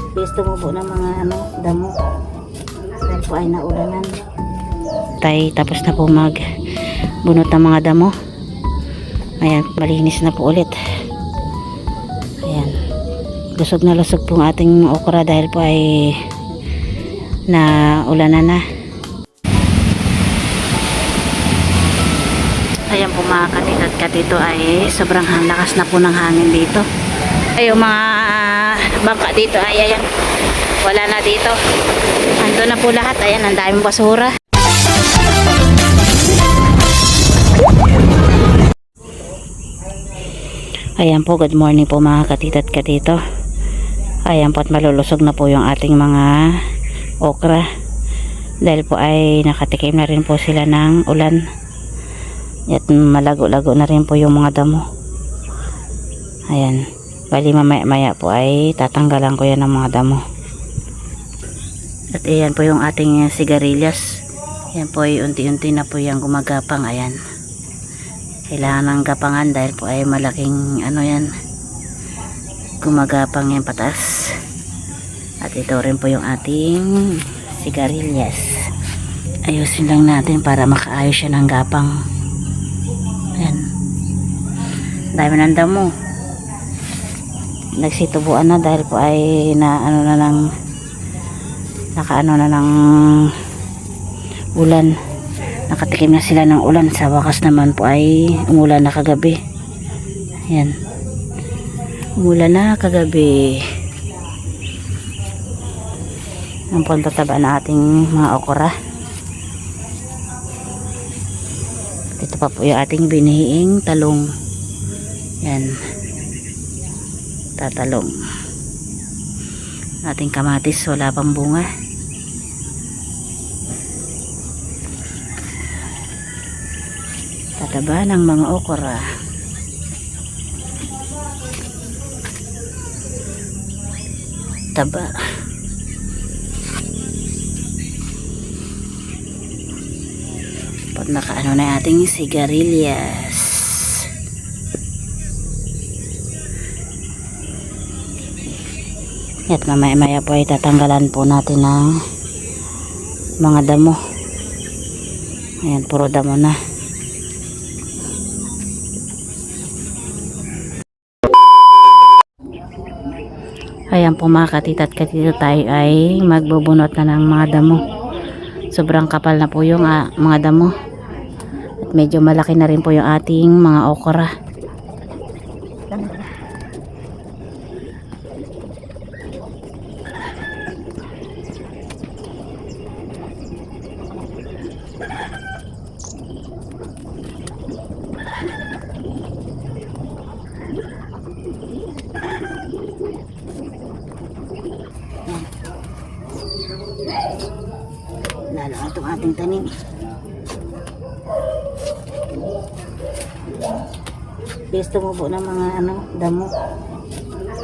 Gusto mo po ng mga damo dahil po ay naulanan. Tapos na po bunot ng mga damo. Ayan, malinis na po ulit. Ayan, lusog na lusog po ang ating okra dahil po ay naulanan na. Ayan po mga katito ay sobrang lakas na po ng hangin dito. Ay, yung mga bangka dito ay ayan, wala na dito. Ando na po lahat. Ayan, ang daming basura. Ayan po, good morning po mga katito at katito. Ayan po, at malulusog na po yung ating mga okra dahil po ay nakatikim na rin po sila ng ulan at malago-lago na rin po yung mga damo. Ayan, bali mamaya po ay tatanggalan ko yan ng mga damo. At ayan po yung ating sigarilyas. Ayan po ay unti-unti na po yung gumagapang. Ayan, kailangan ng gapangan dahil po ay malaking yan, gumagapang yan pataas. At ito rin po yung ating sigarilyas. Ayusin lang natin para makaayos siya ng gapang. Ayan, dami ng damo, nagsitubuan na dahil po ay nakaano na ng ulan. Nakatikim na sila ng ulan. Sa wakas naman po ay umulan na kagabi. Ayan, umulan na kagabi. Ang pagtataba na ating mga okra. Ito pa po yung ating binihiing talong. Yan, tatalong. Ating kamatis wala pang bunga. Tataba ng mga okra. Taba. Pag nakaano na ating sigarilyas. At mamaya po ay tatanggalan po natin ng mga damo. Ayan, puro damo na. Ayan po mga katita at katito, tayo ay magbubunot na ng mga damo. Sobrang kapal na po yung mga damo. At medyo malaki na rin po yung ating mga okra. Lalo itong ating tanim. Gusto mo po ng mga damo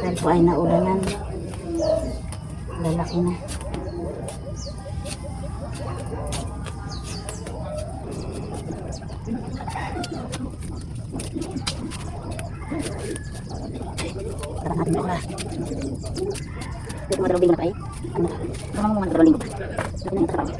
dahil po ay naulanan. Lalaki na. Tarang natin okra. Ito mga dalawang linggo na tayo. Mga dalawang linggo pa. Ito na yung trabaho.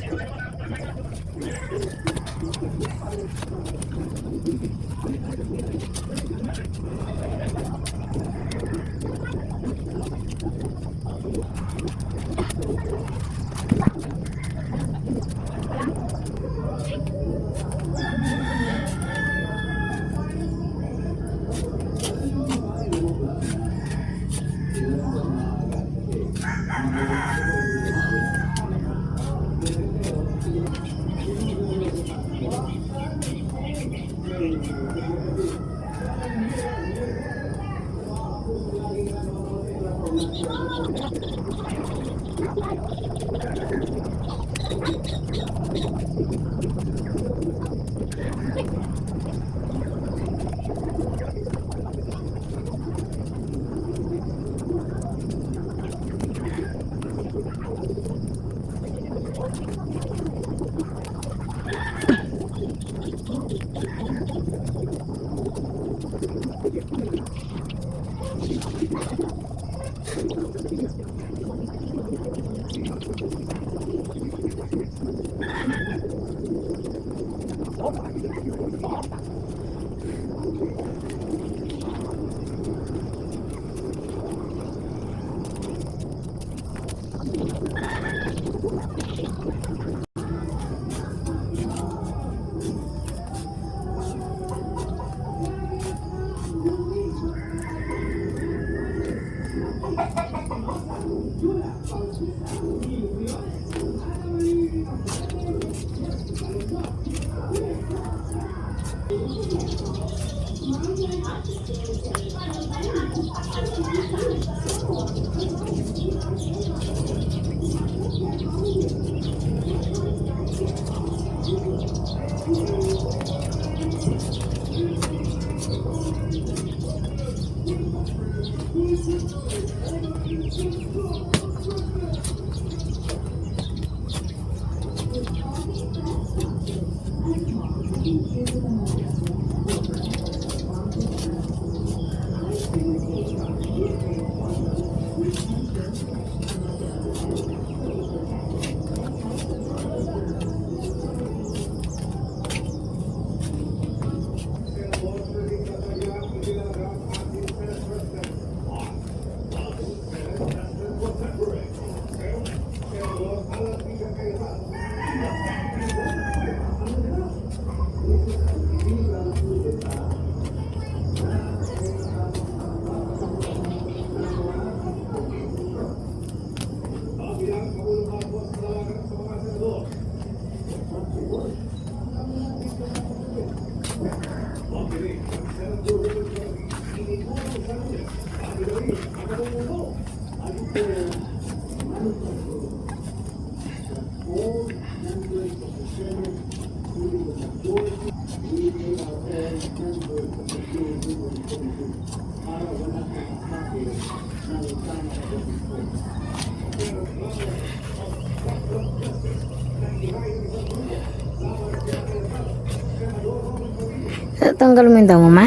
Tanggal mo yung damo, ma?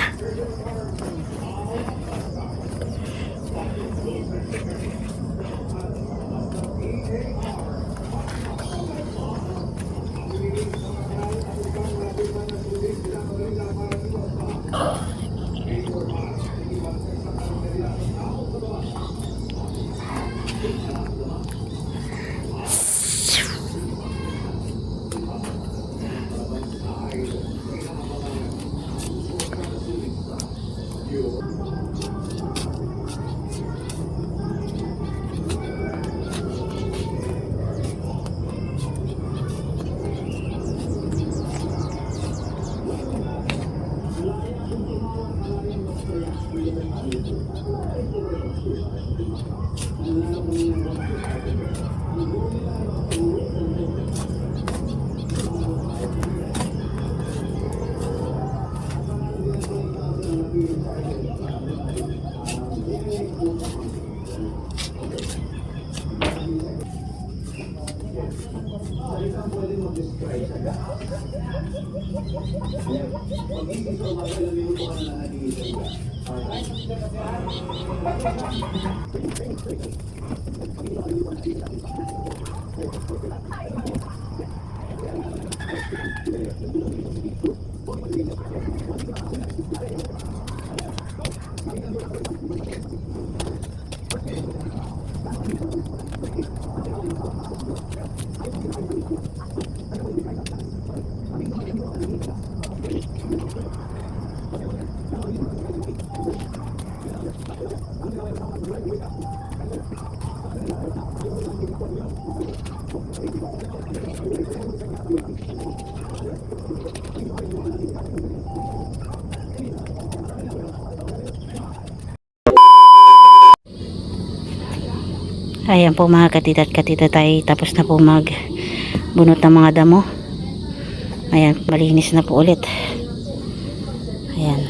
Ayan po mga katita at katita, tayo tapos na po mag bunot ng mga damo. Ayan, malinis na po ulit. Ayan,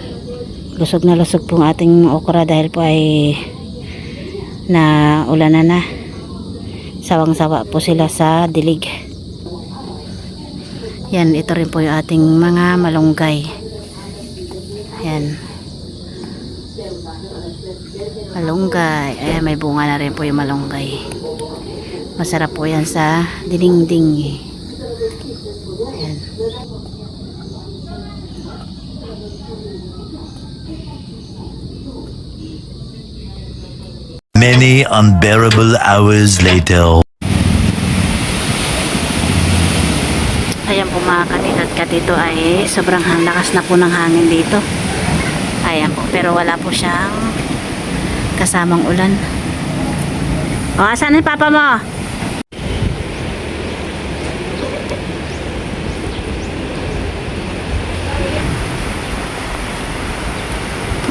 lusog na lusog po ang ating okra dahil po ay na ulanan na. Sawang sawa po sila sa dilig. Yan, ito rin po yung ating mga malunggay. Ayan, Malunggay. Ayan, may bunga na rin po yung malunggay. Masarap po yan sa dinding. Ayan. Many unbearable hours later. Ayan po mga katito ay sobrang lakas na po ng hangin dito. Ayan po, pero wala po siyang kasamang ulan. O, asan yung papa mo?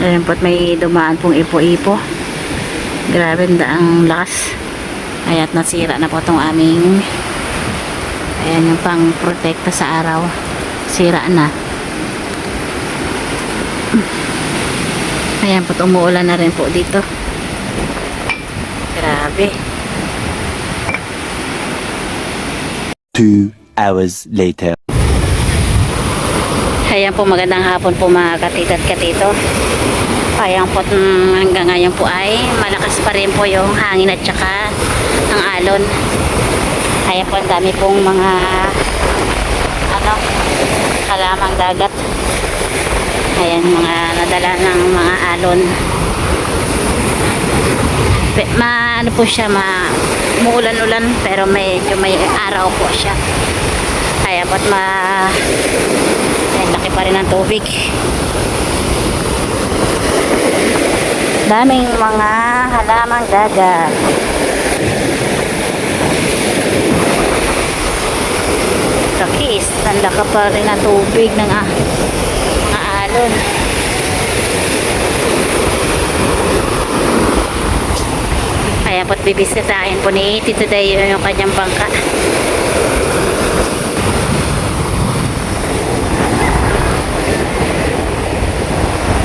Ayan po, may dumaan pong ipo-ipo. Grabe ang lakas. Ayan, nasira na po itong aming, ayan yung pang protekta sa araw, sira na. Ayan po, umuulan na rin po dito. Grabe. 2 hours later. Ayan po, magandang hapon po mga katito at katito. Ayan po, hanggang ngayon po ay malakas pa rin po yung hangin at saka ang alon. Ayan po, ang dami pong mga halamang dagat. Ayan, mga nadala ng mga alon. Ano po siya, muulan-ulan pero medyo may araw po siya. Ayan po, ayan, laki pa rin ng tubig. Daming mga halamang dagat. Kakis, tanda ka pa rin ang tubig ng mga alon. Kaya po't bibisitahin po ni Tito Dayo yung kanyang bangka.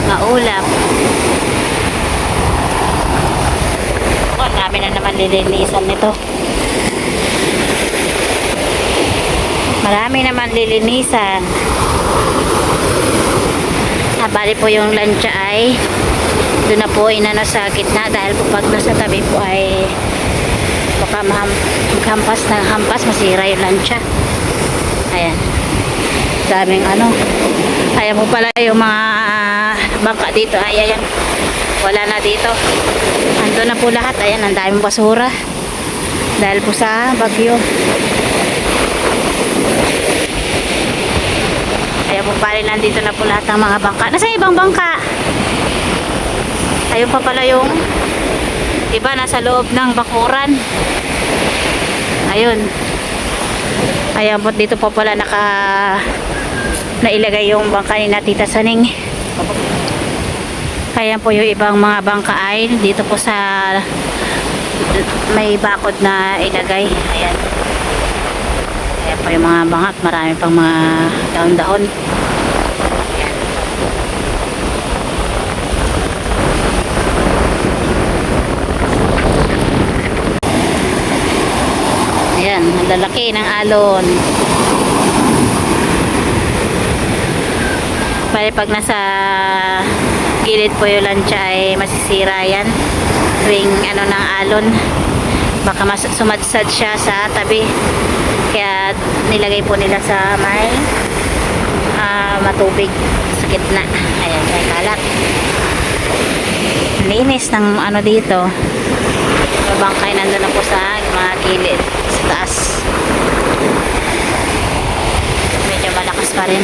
Maulap. Ang dami na naman lilinisan nito. Marami naman lilinisan. Bali po yung lancha ay doon na po inano sa gitna dahil po pag nasa tabi po ay baka hampas masira yung lancha. Ayan, daming ayan po pala yung mga bangka dito. Ayan, wala na dito, ando na po lahat. Ayan, ang daming basura dahil po sa bagyo. Ayan po pala, nandito na po lahat ng mga bangka. Nasa ibang bangka? Ayun pa pala yung iba nasa loob ng bakuran. Ayun. Ayan po, dito po pala nailagay yung bangka ni Tita Saning. Ayan po yung ibang mga bangka ay dito po sa may bakod na ilagay. Ayan. Ayan po yung mga bangka at marami pang mga dahon-dahon. Ayan, ang lalaki ng alon. Pag nasa gilid po yung lancha ay masisira yan tuwing ng alon, baka sumadsad siya sa tabi, kaya nilagay po nila sa may matubig sa gitna. Ayan, may kalat. Linis ng dito. Yung bangkay nandun na po sa mga gilid sa taas. Medyo malakas pa rin.